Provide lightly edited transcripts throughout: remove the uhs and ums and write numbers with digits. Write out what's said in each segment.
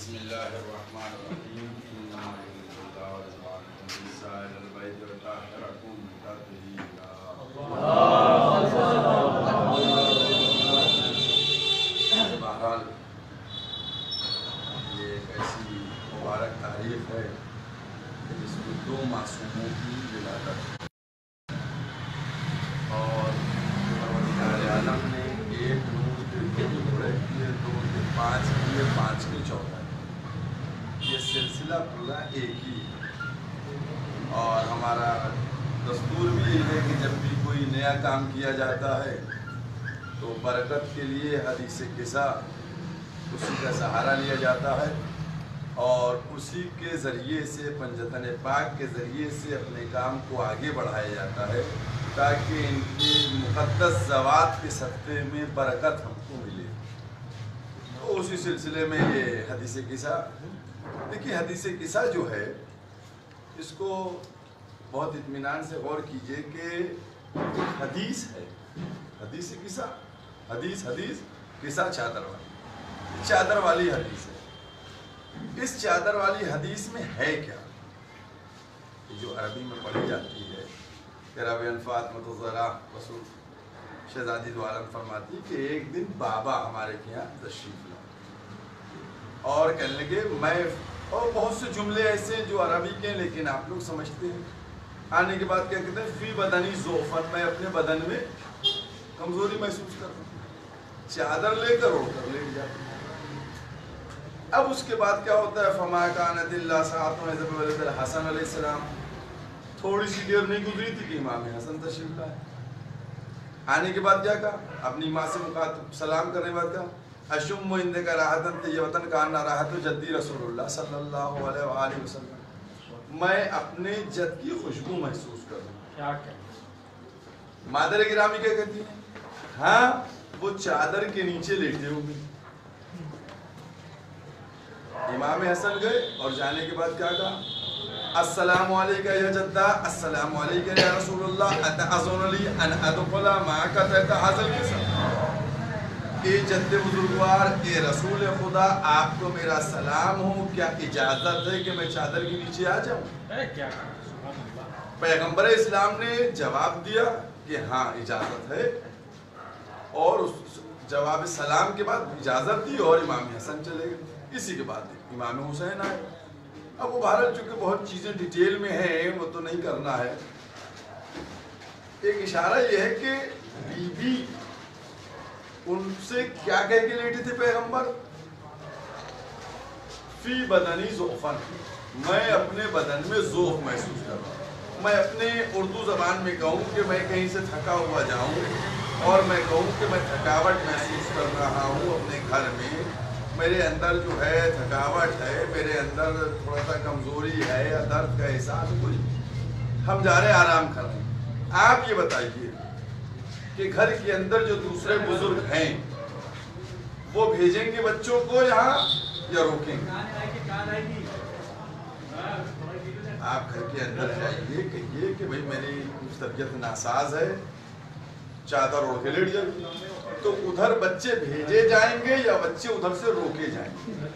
بسم اللہ الرحمن الرحیم انما یرید اللہ یذهبکم الرجس البیت ویطہرکم تطہیرا۔ بہرحال یہ ایک ایسی مبارک تاریخ ہے جس میں دو معصوموں کی ولادت اور پروردگار عالم نے ایک نور کے دو ٹکڑے کیے، دو کے پانچ کیے، پانچ کے 14۔ یہ سلسلہ پورا ایک ہی ہے اور ہمارا دستور بھی یہ ہے کہ جب بھی کوئی نیا کام کیا جاتا ہے تو برکت کے لیے حدیث قصہ اسی کا سہارا لیا جاتا ہے اور اسی کے ذریعے سے پنجتن پاک کے ذریعے سے اپنے کام کو آگے بڑھایا جاتا ہے تاکہ ان کی مقدس ذوات کے صدقے میں برکت ہم کو ملے۔ تو اسی سلسلے میں یہ حدیث قصہ، دیکھیے حدیث قصہ جو ہے اس کو بہت اطمینان سے غور کیجئے کہ حدیث ہے، حدیث قصہ، حدیث قصہ چادر والی حدیث ہے۔ اس چادر والی حدیث میں ہے کیا؟ جو عربی میں پڑھی جاتی ہے کہ ربی فاطمۃ الزہرا رسول شہزادی دو عالم فرماتی کہ ایک دن بابا ہمارے یہاں تشریف لائے اور کہنے لگے میں، اور بہت سے جملے ایسے ہیں جو عربی کے ہیں لیکن آپ لوگ سمجھتے ہیں۔ آنے کے بعد کیا کہتے ہیں؟ فی بدنی ضعفن، میں اپنے بدن میں کمزوری محسوس کرتا ہوں، چادر لے کر اوڑھ کر لیٹ جاتا ہوں۔ اب اس کے بعد کیا ہوتا ہے؟ فما کانت الا ساعۃ اذ ولد الحسن علیہ السلام، تھوڑی سی دیر نہیں گزری تھی کہ امام حسن تشریف لائے۔ آنے کے بعد کیا کہا؟ اپنی ماں سے مخاطب سلام کرنے کے بعد کہا اشم عندک راحۃ طیبۃ کأن راحۃ جدی رسول اللہ صلی اللہ علیہ وآلہ وسلم، میں اپنے جد کی خوشبو محسوس کروں۔ مادر گرامی کیا کہتی ہیں؟ ہاں وہ چادر کے نیچے لیٹے ہوئے۔ امام حسن گئے اور جانے کے بعد کیا کہا؟ السلام علیکہ یا جدہ، السلام علیکہ یا رسول اللہ، اتأذن لی ان ادخل معک تحت ھذا الکسوۃ، اے جد بزرگوار، اے رسول خدا، آپ کو میرا سلام ہو، کیا اجازت ہے کہ میں چادر کے نیچے آ جاؤں؟ پیغمبر اسلام نے جواب دیا کہ ہاں اجازت ہے، اور اس جواب سلام کے بعد اجازت دی اور امام حسن چلے گئے۔ اسی کے بعد امام حسین آئے۔ اب وہ بہرحال چونکہ بہت چیزیں ڈیٹیل میں ہیں وہ تو نہیں کرنا ہے، ایک اشارہ یہ ہے کہ بی بی ان سے کیا کہہ کے لیٹے تھے پیغمبر؟ فی بدنی ضعفن، میں اپنے بدن میں ضعف محسوس کر رہا ہوں۔ میں اپنے اردو زبان میں کہوں کہ میں کہیں سے تھکا ہوا جاؤں اور میں کہوں کہ میں تھکاوٹ محسوس کر رہا ہوں اپنے گھر میں، میرے اندر جو ہے تھکاوٹ ہے، میرے اندر تھوڑا سا کمزوری ہے یا درد کا احساس، کچھ ہم جا رہے ہیں آرام کر رہے ہیں۔ آپ یہ بتائیے کہ گھر کے اندر جو دوسرے بزرگ ہیں وہ بھیجیں گے بچوں کو یہاں یا روکیں گے؟ آپ گھر کے اندر جائیے، کہیے کہ بھئی میری طبیعت ناساز ہے، چادر اوڑھ کے لیٹ جائیے، تو ادھر بچے بھیجے جائیں گے یا بچے ادھر سے روکے جائیں گے؟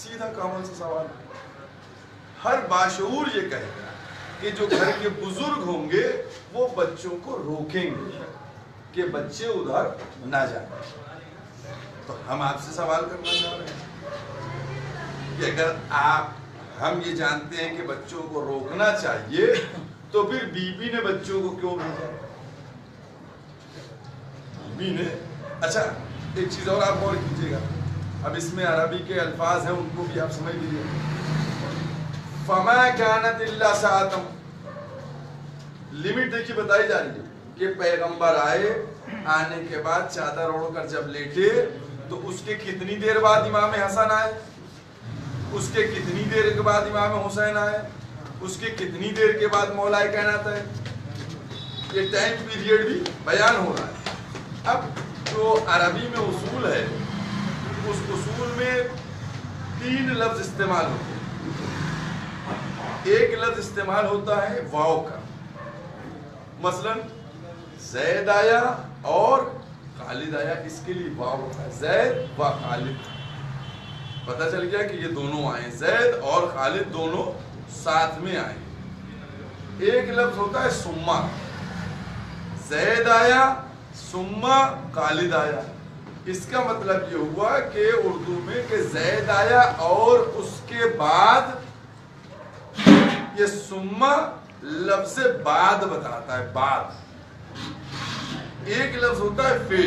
سیدھا کامن سے سوال۔ ہر باشعور یہ کہے گا کہ جو گھر کے بزرگ ہوں گے وہ بچوں کو روکیں گے کہ بچے ادھر نہ جائیں۔ تو ہم آپ سے سوال کرنا چاہ رہے ہیں کہ اگر ہم یہ جانتے ہیں کہ بچوں کو روکنا چاہیے تو پھر بی بی نے بچوں کو کیوں بھیجا؟ بی بی نے، اچھا ایک چیز اور آپ غور کیجیے گا، اب اس میں عربی کے الفاظ ہیں ان کو بھی آپ سمجھ لیجیے۔ فما کانت الا ساعۃ، لمٹ دیکھیے بتائی جا رہی ہے کہ پیغمبر آئے، آنے کے بعد چادر اوڑھ کر جب لیٹے تو اس کے کتنی دیر بعد امام حسن آئے، اس کے کتنی دیر کے بعد امام حسین آئے، اس کے کتنی دیر کے بعد مولا کائنات آئے، یہ ٹائم پیریڈ بھی بیان ہو رہا ہے۔ اب جو عربی میں اصول ہے اس اصول میں 3 لفظ استعمال ہوتے ہیں۔ ایک لفظ استعمال ہوتا ہے واو کا، مثلا زید آیا اور خالد آیا، اس کے لیے واو ہے، زید و خالد۔ پتہ چل گیا کہ یہ دونوں آئے، زید اور خالد دونوں ساتھ میں آئے۔ ایک لفظ ہوتا ہے سما، زید آیا سما خالد آیا، اس کا مطلب یہ ہوا کہ اردو میں کہ زید آیا اور اس کے بعد، یہ سما لفظ بعد بتاتا ہے، بعد۔ ایک لفظ ہوتا ہے فی،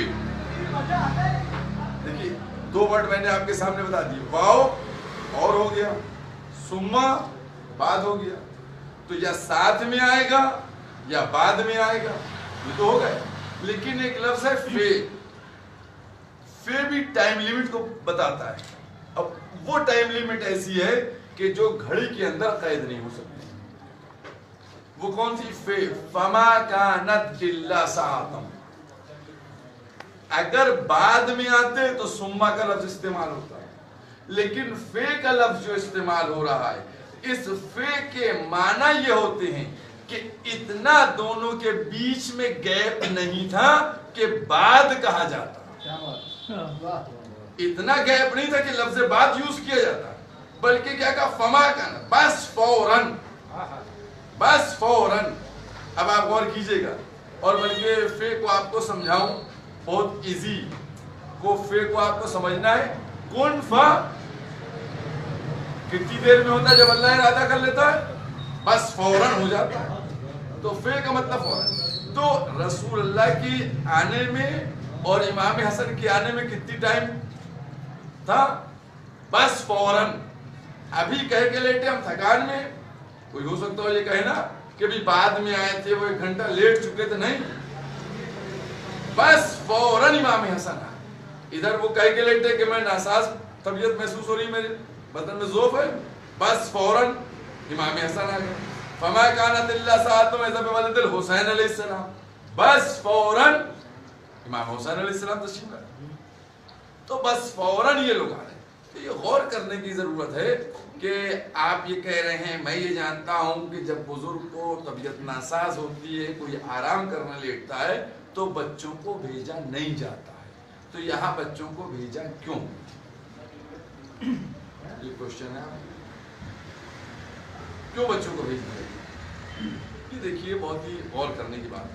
دیکھیے دو ورڈ میں نے آپ کے سامنے بتا دی، واو اور ہو گیا، سما بعد ہو گیا، تو یا ساتھ میں آئے گا یا بعد میں آئے گا، یہ تو ہو گئے۔ لیکن ایک لفظ ہے فی، فی بھی ٹائم لیمٹ کو بتاتا ہے۔ اب وہ ٹائم لیمٹ ایسی ہے کہ جو گھڑی کے اندر قید نہیں ہو سکتی۔ وہ کون سی؟ فی، فما کانت الا ساعتم۔ اگر بعد میں آتے تو سما کا لفظ استعمال ہوتا ہے، لیکن فی کا لفظ جو استعمال ہو رہا ہے، اس فی کے معنی یہ ہوتے ہیں کہ اتنا دونوں کے بیچ میں گیپ نہیں تھا کہ بعد کہا جاتا، اتنا گیپ نہیں تھا کہ لفظ بعد یوز کیا جاتا، بلکہ کیا کہا؟ فما کانا، بس فوراً، بس فوراً۔ اب آپ غور کیجئے گا، اور بلکہ فی کو آپ کو سمجھاؤں بہت ایزی، کو فی کو آپ کو سمجھنا ہے، کن فا کتنی دیر میں ہوتا ہے جب اللہ ارادہ کر لیتا ہے؟ بس فوراً ہو جاتا ہے، تو فی کا مطلب فوراً۔ تو رسول اللہ کی آنے میں اور امام حسن کے آنے میں کتنی ٹائم تھا؟ بس فوراً۔ ابھی کہہ کے لیٹے ہم تھکان میں، کوئی ہو سکتا ہو یہ کہے نا کہ بھی بعد میں آئے تھے، وہ 1 گھنٹہ لیٹ چکے تھے، نہیں، بس فوراً امام حسن آئے۔ ادھر وہ کہہ کے لیٹے کہ میں ناساز طبیعت محسوس ہو رہی، میرے بدن میں ذوف ہے، بس فوراً امام حسن آ گئے۔ فما کانت الا ساعتم اذا بولد الحسین علیہ السلام، بس فوراً امام حسین علیہ السلام تشریف لائے، تو بس فوراً یہ لوگ آ رہے ہیں۔ تو یہ غور کرنے کی ضرورت ہے کہ آپ یہ کہہ رہے ہیں، میں یہ جانتا ہوں کہ جب بزرگ کو طبیعت ناساز ہوتی ہے، کوئی آرام کرنے لیٹتا ہے تو بچوں کو بھیجا نہیں جاتا ہے، تو یہاں بچوں کو بھیجا کیوں؟ یہ کوشچن ہے، کیوں بچوں کو بھیجنا ہے؟ یہ دیکھیے بہت ہی غور کرنے کی بات ہے۔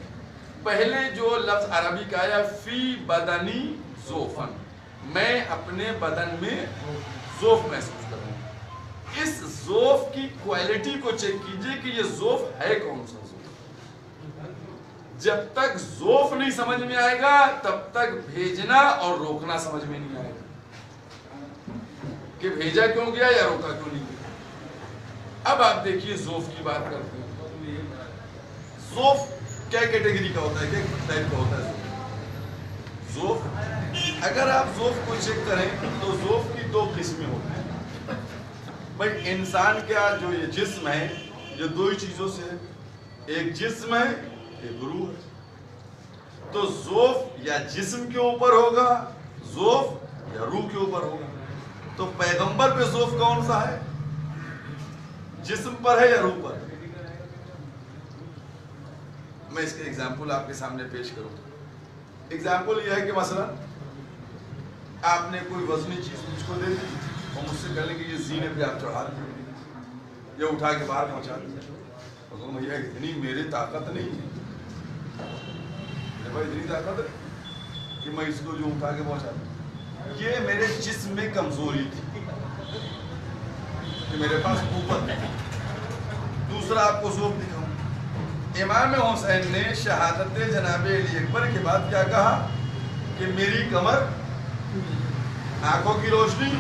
پہلے جو لفظ عربی کا آیا فی بدنی ذوفن، میں اپنے بدن میں ذوف محسوس کروں، اس ذوف کی کوالٹی کو چیک کیجئے کہ یہ ذوف ہے کون سا ذوف۔ جب تک ذوف نہیں سمجھ میں آئے گا تب تک بھیجنا اور روکنا سمجھ میں نہیں آئے گا کہ بھیجا کیوں گیا یا روکا کیوں نہیں گیا۔ اب آپ دیکھیے ذوف کی بات کرتے ہیں، ذوف کیا کیٹیگری کا ہوتا ہے، کیا ٹائپ کا ہوتا ہے ذوف؟ اگر آپ ذوف کو چیک کریں تو ذوف کی 2 قسمیں ہوتی ہیں۔ بھائی انسان کا جو یہ جسم ہے یہ 2 ہی چیزوں سے ہے، ایک جسم ہے ایک روح ہے، تو ذوف یا جسم کے اوپر ہوگا، ذوف یا روح کے اوپر ہوگا۔ تو پیغمبر پہ ذوف کون سا ہے، جسم پر ہے یا روح پر؟ میں اس کے ایگزامپل آپ کے سامنے پیش کروں۔ ایگزامپل یہ ہے کہ مثلا آپ نے کوئی وزنی چیز مجھ کو دے دی اور مجھ سے کہنے کہ یہ زینے پہ آپ چڑھا دیں یا اٹھا کے باہر پہنچا دیں، بھیا اتنی میرے طاقت نہیں ہے، بھائی اتنی طاقت ہے کہ میں اس کو جو اٹھا کے پہنچا دوں، یہ میرے جسم میں کمزوری تھی کہ میرے پاس قوت ہے۔ دوسرا آپ کو ذوف دکھاؤں، امام حسین نے شہادت جناب علی اکبر کے بعد کیا کہا کہ میری کمر، آنکھوں کی روشنی،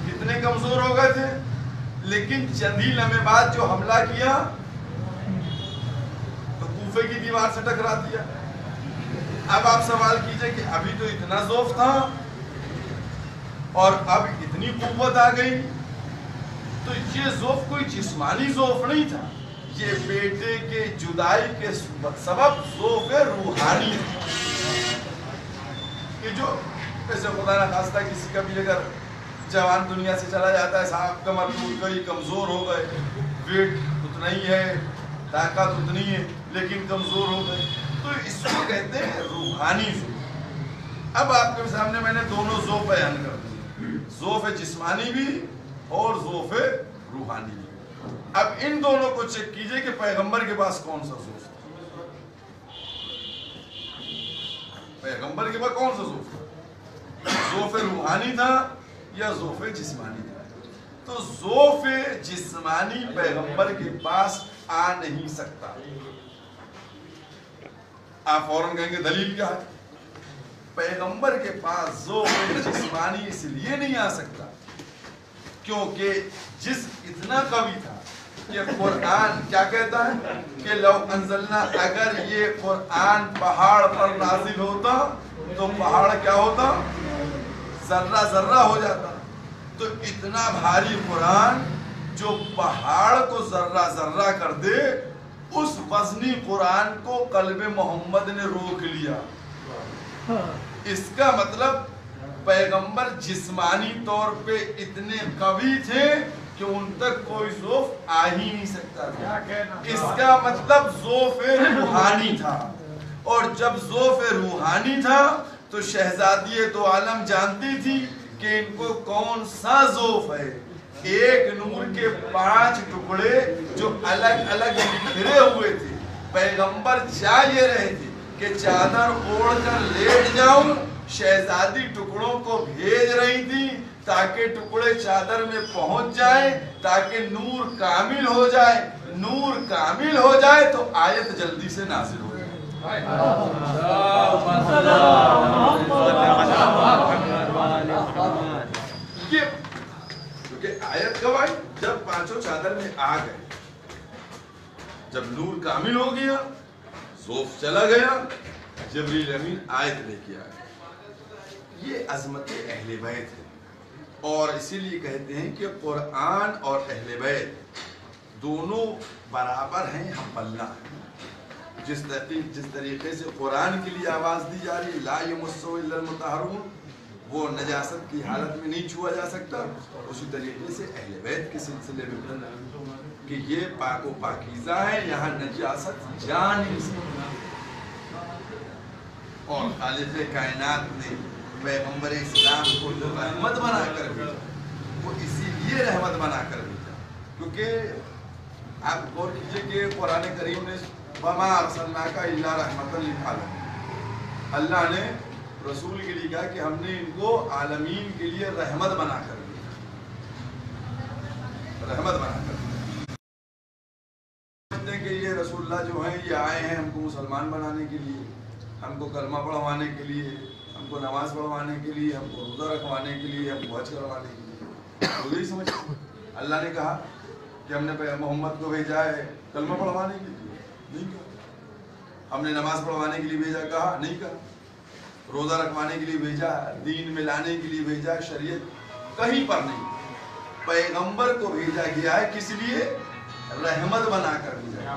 کتنے کمزور ہو گئے تھے، لیکن چند ہی لمحے بعد جو حملہ کیا تو کوفے کی دیوار سے ٹکرا دیا۔ اب آپ سوال کیجئے کہ ابھی تو اتنا ذوف تھا اور اب اتنی قوت آ گئی، تو یہ ذوف کوئی جسمانی ذوف نہیں تھا، یہ بیٹے کے جدائی کے سبب ذوف روحانی کہ جو ایسے خدا نہ خواستہ کسی کا بھی اگر جوان دنیا سے چلا جاتا ہے، صاحب کمر ٹوٹ گئی، کمزور ہو گئے، ویٹ اتنا ہی ہے، طاقت اتنی ہے لیکن کمزور ہو گئے، تو اس کو کہتے ہیں روحانی ذوف۔ اب آپ کے سامنے میں نے دونوں ذوف بیان کر دیے، ذوف جسمانی بھی اور ذوف روحانی بھی. اب ان دونوں کو چیک کیجئے کہ پیغمبر کے پاس کون سا ذوف تھا. پیغمبر کے پاس کون سا ذوف تھا؟ ذوف روحانی تھا یا ذوف جسمانی تھا؟ تو ذوف جسمانی پیغمبر کے پاس آ نہیں سکتا. آپ فوراً کہیں گے دلیل کیا ہے؟ پیغمبر کے پاس ذوق جسمانی اس لیے نہیں آ سکتا کیونکہ جسم اتنا قوی تھا کہ قرآن کیا کہتا ہے کہ لو انزلنا، اگر یہ قرآن پہاڑ پر نازل ہوتا تو پہاڑ کیا ہوتا؟ ذرہ ذرہ ہو جاتا. تو اتنا بھاری قرآن جو پہاڑ کو ذرہ ذرہ کر دے، اس وزنی قرآن کو قلب محمد نے روک لیا. اس کا مطلب پیغمبر جسمانی طور پہ اتنے قوی تھے کہ ان تک کوئی ذوف آ ہی نہیں سکتا تھا. اس کا مطلب ذوف روحانی تھا، اور جب ذوف روحانی تھا تو شہزادی دو عالم جانتی تھی کہ ان کو کون سا ذوف ہے. ایک نور کے 5 ٹکڑے جو الگ الگ بکھرے ہوئے تھے. پیغمبر چاہ یہ رہے تھے کہ چادر اوڑھ کر لیٹ جاؤں، شہزادی ٹکڑوں کو بھیج رہی تھی تاکہ ٹکڑے چادر میں پہنچ جائیں، تاکہ نور کامل ہو جائے. نور کامل ہو جائے تو آیت جلدی سے نازل ہو جائے. کیونکہ آیت کب آئی؟ جب 5 چادر میں آ گئے، جب نور کامل ہو گیا، ذوف چلا گیا، جبریل امین آیت لے کے آئے. یہ عظمت اہل بیت ہے، اور اسی لیے کہتے ہیں کہ قرآن اور اہل بیت دونوں برابر ہیں، ہم پلہ ہیں. جس طریقے سے قرآن کے لیے آواز دی جا رہی ہے لا یمسہ الا المطہرون، وہ نجاست کی حالت میں نہیں چھوا جا سکتا، اسی طریقے سے اہل بیت کے سلسلے میں کہ یہ پاک و پاکیزہ ہے، یہاں نجاست جا نہیں سکتی. اور خالق کائنات نے پیغمبر اسلام کو جو رحمت بنا کر بھیجا، وہ اسی لیے رحمت بنا کر بھیجا کیونکہ آپ غور کیجئے کہ قرآن کریم نے وَمَا أَرْسَلْنَاكَ إِلَّا رَحْمَةً لِلْعَالَمِينَ، اللہ نے رسول کے لیے کہا کہ ہم نے ان کو عالمین کے لیے رحمت بنا کر بھیجا. رحمت بنا کر سمجھتے ہیں کہ یہ رسول اللہ جو ہیں یہ آئے ہیں ہم کو مسلمان بنانے کے لیے، ہم کو کلمہ پڑھوانے کے لیے، ہم کو نماز پڑھوانے کے لیے، ہم کو روزہ رکھوانے کے لیے، ہم کو حج کروانے کے لیے. تو یہی سمجھتے اللہ نے کہا کہ ہم نے محمد کو بھیجا ہے کلمہ پڑھوانے کے لیے؟ نہیں کہا. ہم نے نماز پڑھوانے کے لیے بھیجا؟ کہا نہیں کہا. روزہ رکھوانے کے لیے بھیجا، دین میں لانے کے لیے بھیجا، شریعت کہیں پر نہیں. پیغمبر کو بھیجا گیا ہے کس لیے؟ رحمت بنا کر بھیجا.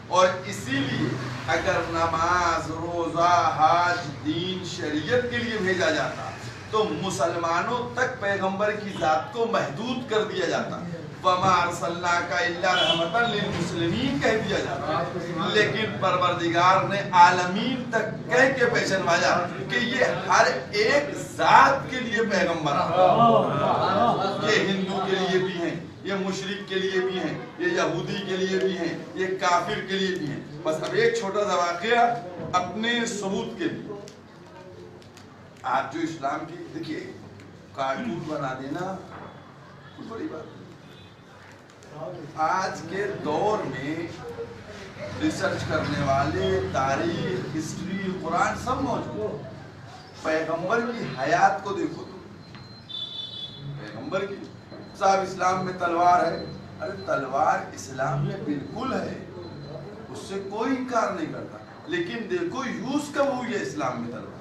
اور اسی لیے اگر نماز، روزہ، حج، دین، شریعت کے لیے بھیجا جاتا تو مسلمانوں تک پیغمبر کی ذات کو محدود کر دیا جاتا. وَمَا أَرْسَلْنَاكَ إِلَّا رَحْمَةً لِلْمُسْلِمِينَ کہہ دیا جاتا، لیکن پروردگار نے عالمین تک کہہ کے پہچانوایا کہ یہ ہر ایک ذات کے لیے پیغمبر ہے. یہ ہندو کے لیے بھی ہیں، یہ مشرک کے لیے بھی ہیں، یہ یہودی کے لیے بھی ہیں، یہ کافر کے لیے بھی ہیں. بس اب ایک چھوٹا سا واقعہ اپنے ثبوت کے لیے. آج جو اسلام کی دیکھیے کارٹون بنا دینا کوئی بڑی بات نہیں. آج کے دور میں ریسرچ کرنے والے تاریخ، ہسٹری، قرآن سب موجود. پیغمبر کی حیات کو دیکھو تو پیغمبر کی صاحب اسلام میں تلوار ہے. ارے تلوار اسلام میں بالکل ہے، اس سے کوئی انکار نہیں کرتا، لیکن دیکھو یوز کب ہوئی ہے اسلام میں تلوار.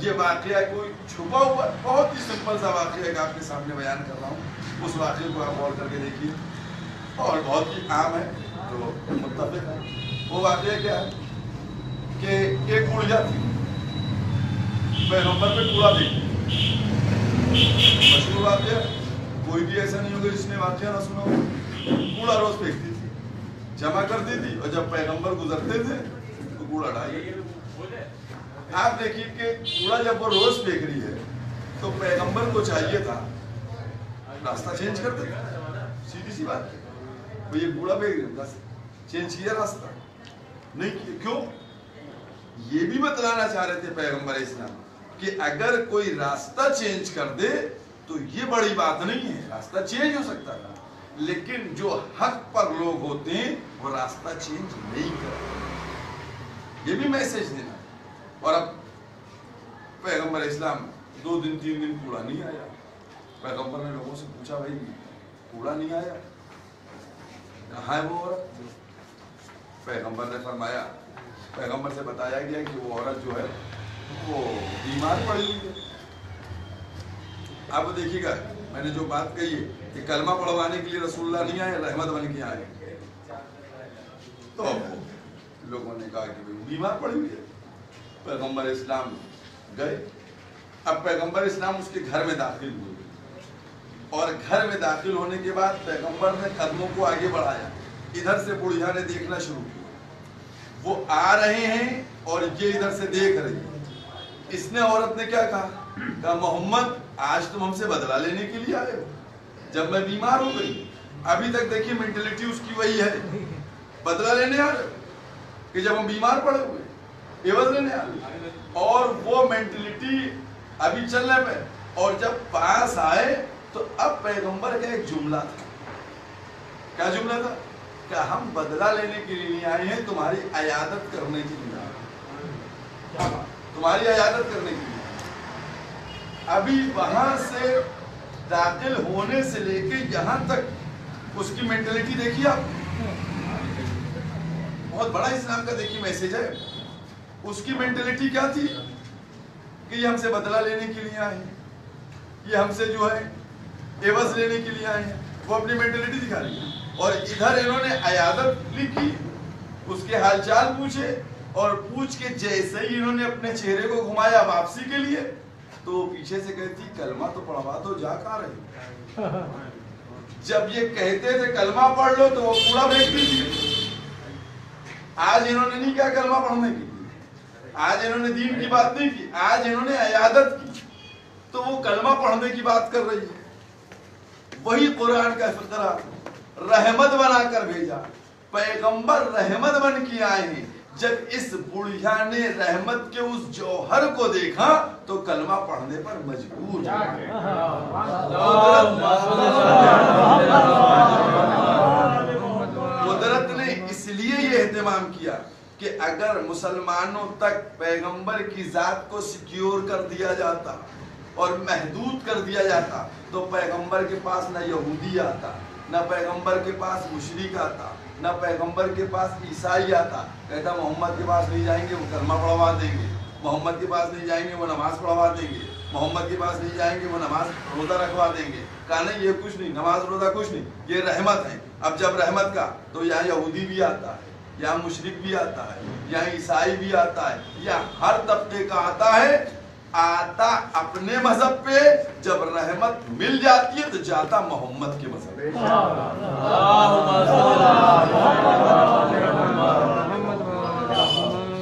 یہ واقعہ کوئی چھپا ہوا بہت ہی سمپل سا واقعہ ہے کہ آپ کے سامنے بیان کر رہا ہوں. اس واقعے کو آپ غور کر کے دیکھیے، اور بہت ہی عام ہے جو متفق ہے. وہ واقعہ کیا ہے کہ ایک اڑیا تھی، پیغمبر پہ کوڑا دیکھتی. مشہور واقعہ، کوئی بھی ایسا نہیں ہوگا جس نے واقعہ نہ سنا ہو. کوڑا روز پھینکتی تھی، جمع کرتی تھی، اور جب پیغمبر گزرتے تھے تو کوڑا ڈال دیتی. آپ دیکھیے کہ کوڑا جب وہ روز پھینک رہی ہے تو پیغمبر کو چاہیے تھا راستہ چینج کر دے، سیدھی سی بات ہے، وہ یہ کوڑا پھینک رہی ہے چینج کیا راستہ نہیں کیا، کیوں؟ یہ بھی بتلانا چاہ رہے تھے پیغمبر اسلام کہ اگر کوئی راستہ چینج کر دے تو یہ بڑی بات نہیں ہے، راستہ چینج ہو سکتا ہے، لیکن جو حق پر لوگ ہوتے ہیں وہ راستہ چینج نہیں کرتے، یہ بھی میسج دینا۔ اور اب پیغمبر اسلام 2 دن 3 دن کوڑا نہیں آیا، پیغمبر نے لوگوں سے پوچھا بھائی کوڑا نہیں آیا، کہاں ہے وہ عورت؟ پیغمبر نے فرمایا، پیغمبر سے بتایا گیا کہ وہ عورت جو ہے وہ بیمار پڑی ہوئی ہے۔ اب دیکھیے گا میں نے جو بات کہی ہے کہ کلمہ پڑھوانے کے لیے رسول اللہ نہیں آئے، رحمت بن کے آئے، تو لوگوں نے کہا کہ بیمار پڑی ہوئی ہے، پیغمبر اسلام گئے۔ اب پیغمبر اسلام اس کے گھر میں داخل ہوئے اور گھر میں داخل ہونے کے بعد پیغمبر نے قدموں کو آگے بڑھایا، ادھر سے بڑھیا نے دیکھنا شروع کیا، وہ آ رہے ہیں اور یہ ادھر سے دیکھ رہی ہے۔ اس نے عورت نے کیا کہا محمد آج تم ہم سے بدلہ لینے کے لیے آئے ہو، جب میں بیمار ہو گئی، ابھی تک دیکھیے مینٹلٹی اس کی وہی ہے، بدلہ لینے آ رہے ہو کہ جب ہم بیمار پڑے ہوئے عوض لینے آ رہے، اور وہ مینٹلٹی ابھی چلنے پہ، اور جب پاس آئے تو اب پیغمبر کا ایک جملہ تھا، کیا جملہ تھا کہ ہم بدلہ لینے کے لیے نہیں آئے ہیں، تمہاری عیادت کرنے کے لیے آئے ہیں، تمہاری عیادت کرنے کے لیے۔ ابھی وہاں سے داخل ہونے سے لے کے یہاں تک اس کی مینٹلٹی دیکھیے آپ، بہت بڑا اسلام کا دیکھیے میسج ہے۔ اس کی مینٹلٹی کیا تھی کہ یہ ہم سے بدلہ لینے کے لیے آئے ہیں، یہ ہم سے جو ہے عوض لینے کے لیے آئے ہیں، وہ اپنی مینٹلٹی دکھا رہی ہے۔ اور ادھر انہوں نے عیادت لکھی، اس کے حال چال پوچھے، اور پوچھ کے جیسے ہی انہوں نے اپنے چہرے کو گھمایا واپسی کے لیے تو پیچھے سے کہتی کلمہ تو پڑھوا دو، جا کہاں رہی؟ جب یہ کہتے تھے کلمہ پڑھ لو تو وہ کوڑا پھینکتی تھی۔ آج انہوں نے نہیں کہا کلمہ پڑھنے کی، آج انہوں نے دین کی بات نہیں کی، آج انہوں نے عیادت کی، تو وہ کلمہ پڑھنے کی بات کر رہی ہے۔ وہی قرآن کا فقرہ رحمت بنا کر بھیجا، پیغمبر رحمت بن کے آئے ہیں۔ جب اس بڑھیا نے رحمت کے اس جوہر کو دیکھا تو کلمہ پڑھنے پر مجبور قدرت نے اس لیے یہ اہتمام کیا کہ اگر مسلمانوں تک پیغمبر کی ذات کو سیکیور کر دیا جاتا اور محدود کر دیا جاتا تو پیغمبر کے پاس نہ یہودی آتا، نہ پیغمبر کے پاس مشرک آتا، نہ پیغمبر کے پاس عیسائی آتا، کہتا محمد کے پاس نہیں جائیں گے وہ کلمہ پڑھوا دیں گے، محمد کے پاس نہیں جائیں گے وہ نماز پڑھوا دیں گے، محمد کے پاس نہیں جائیں گے وہ نماز روزہ رکھوا دیں گے۔ کہا نہیں یہ کچھ نہیں، نماز روزہ کچھ نہیں، یہ رحمت ہے۔ اب جب رحمت کا تو یہاں یہودی بھی آتا ہے، یہاں مشرک بھی آتا ہے، یہاں عیسائی بھی آتا ہے، یہاں ہر طبقے کا آتا ہے، آتا اپنے مذہب پہ، جب رحمت مل جاتی ہے تو جاتا محمد کے مذہب پہ۔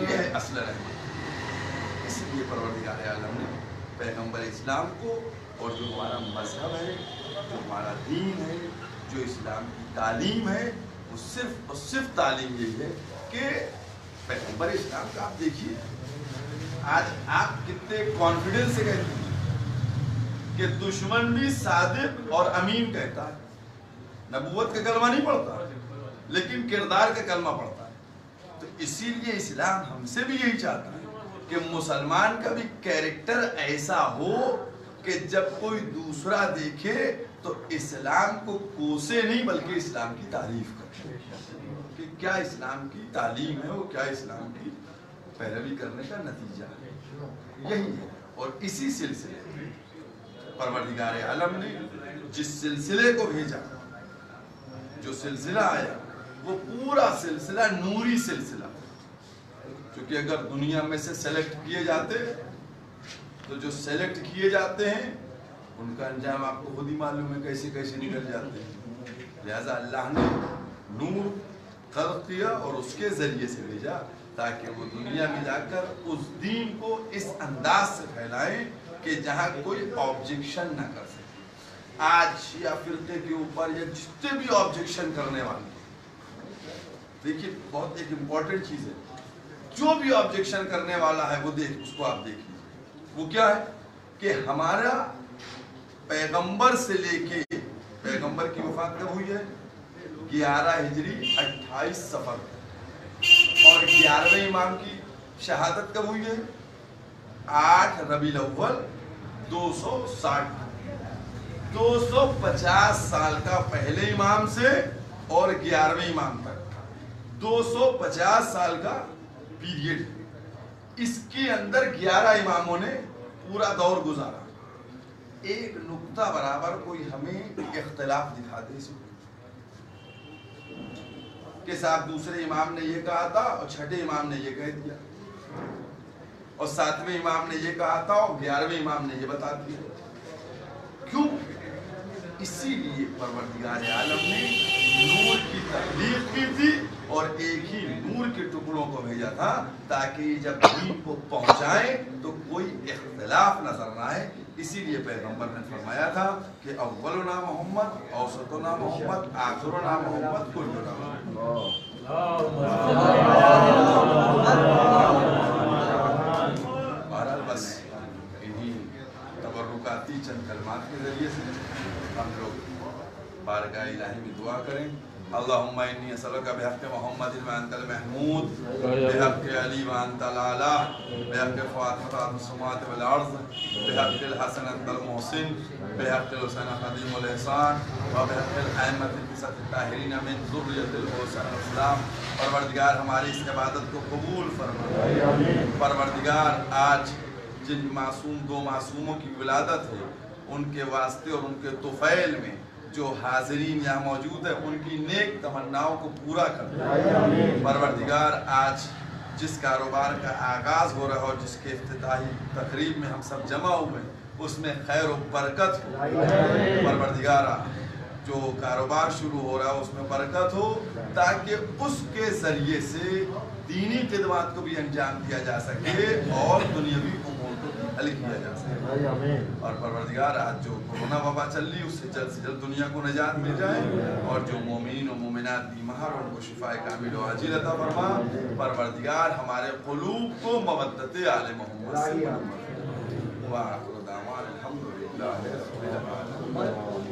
یہ ہے اصل رحمت۔ اس لیے پروردگار عالم نے پیغمبر اسلام کو اور جو ہمارا مذہب ہے، جو ہمارا دین ہے، جو اسلام کی تعلیم ہے، وہ صرف اور صرف تعلیم یہی ہے کہ پیغمبر اسلام کا آپ دیکھیے آج آپ کتنے کانفیڈنس سے کہتے ہیں کہ دشمن بھی صادق اور امین کہتا ہے، نبوت کا کلمہ نہیں پڑھتا لیکن کردار کا کلمہ پڑھتا ہے۔ تو اسی لیے اسلام ہم سے بھی یہی چاہتا ہے کہ مسلمان کا بھی کیریکٹر ایسا ہو کہ جب کوئی دوسرا دیکھے تو اسلام کو کوسے نہیں بلکہ اسلام کی تعریف کرے کہ کیا اسلام کی تعلیم ہے، وہ کیا اسلام کی پیروی کرنے کا نتیجہ ہے، یہی ہے۔ اور اسی سلسلے پروردگار عالم نے جس سلسلے کو بھیجا، جو سلسلہ آیا وہ پورا سلسلہ نوری سلسلہ، کیونکہ اگر دنیا میں سے سیلیکٹ کیے جاتے تو جو سیلیکٹ کیے جاتے ہیں ان کا انجام آپ کو خود ہی معلوم ہے کیسے کیسے نکل جاتے ہیں۔ لہذا اللہ نے نور خلق کیا اور اس کے ذریعے سے بھیجا، تاکہ وہ دنیا میں جا کر اس دین کو اس انداز سے پھیلائیں کہ جہاں کوئی آبجیکشن نہ کر سکے۔ آج شیعہ فرقے کے اوپر یہ جتنے بھی آبجیکشن کرنے والے، دیکھیے بہت ایک امپورٹنٹ چیز ہے، جو بھی آبجیکشن کرنے والا ہے وہ اس کو آپ دیکھ لیجیے، وہ کیا ہے کہ ہمارا پیغمبر سے لے کے پیغمبر کی وفات کب ہوئی ہے؟ 11 ہجری 28 صفر، اور 11ویں امام کی شہادت کب ہوئی ہے؟ 8 ربیع الاول 260۔ 250 سال کا پہلے امام سے اور 11ویں امام تک 250 سال کا پیریڈ، اس کے اندر 11 اماموں نے پورا دور گزارا۔ ایک نقطہ برابر کوئی ہمیں اختلاف دکھا دے اس میں کہ صاحب دوسرے امام نے یہ کہا تھا اور چھٹے امام نے یہ کہہ دیا، اور 7ویں امام نے یہ کہا تھا اور 11ویں امام نے یہ بتا دیا، کیوں؟ اسی لیے پروردگار عالم نے نور کی تخلیق کی تھی اور ایک ہی نور کے ٹکڑوں کو بھیجا تھا تاکہ جب دین کو پہنچائیں تو کوئی اختلاف نظر نہ آئے۔ اسی لیے پیغمبر نے فرمایا تھا کہ اولنا محمد، اوسطنا محمد، آخرنا محمد، کلنا محمد۔ بہرحال بس انہی تبرکاتی چند کلمات کے ذریعے سے ہم لوگ بارگاہ الہی میں دعا کریں۔ اللہم انی اسألک بحق محمد وانت المحمود، بحق علی وانت العلی، بحق فاطمہ السماوات والارض، بحق الحسن انت المحسن، بحق الحسین قدیم الاحسان، وبحق الائمة التسعة الطاہرین من ذریۃ الحسین الاسلام۔ پروردگار ہماری اس عبادت کو قبول فرما۔ پروردگار آج جن معصوم 2 معصوموں کی ولادت ہے، ان کے واسطے اور ان کے طفیل میں جو حاضرین یہاں موجود ہیں ان کی نیک تمناؤں کو پورا کر۔ پروردگار آج جس کاروبار کا آغاز ہو رہا ہے اور جس کے افتتاحی تقریب میں ہم سب جمع ہوئے ہیں اس میں خیر و برکت ہو۔ پروردگار جو کاروبار شروع ہو رہا ہے اس میں برکت ہو تاکہ اس کے ذریعے سے دینی خدمات کو بھی انجام دیا جا سکے اور دنیاوی امور کو بھی حل کیا جا سکے۔ اور پروردگار آج جو کورونا وبا چل رہی اس سے جلد دنیا کو نجات مل جائے، اور جو مومنین و مومنات بیمار ان کو شفاء کامل و عاجل عطا فرما۔ پروردگار ہمارے قلوب کو مودت آل محمد سے بھر دے۔ وآخر دعوانا الحمدللہ رب العالمین۔